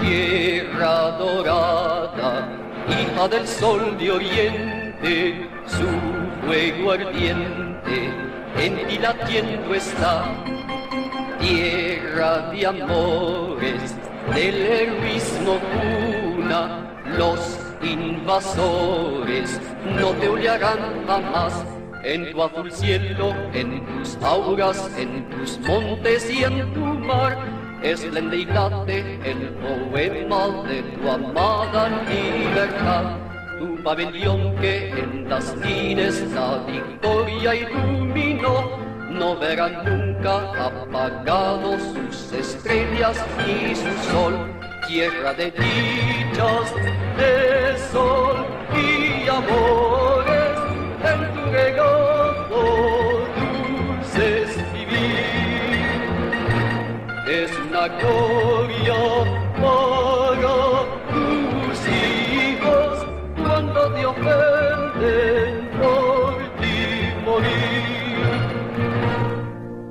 Tierra dorada, hija del sol de oriente, su fuego ardiente en ti latiendo está. Tierra de amores, del heroísmo cuna, los invasores no te hollarán jamás. En tu azul cielo, en tus auras, en tus montes y en tu mar, esplendidate el poema de tu amada libertad. Tu pabellón que en las nines la victoria iluminó, no verán nunca apagados sus estrellas ni su sol. Tierra de dichas, de sol y amores, en tu regazo dulces vivir. Es una gloria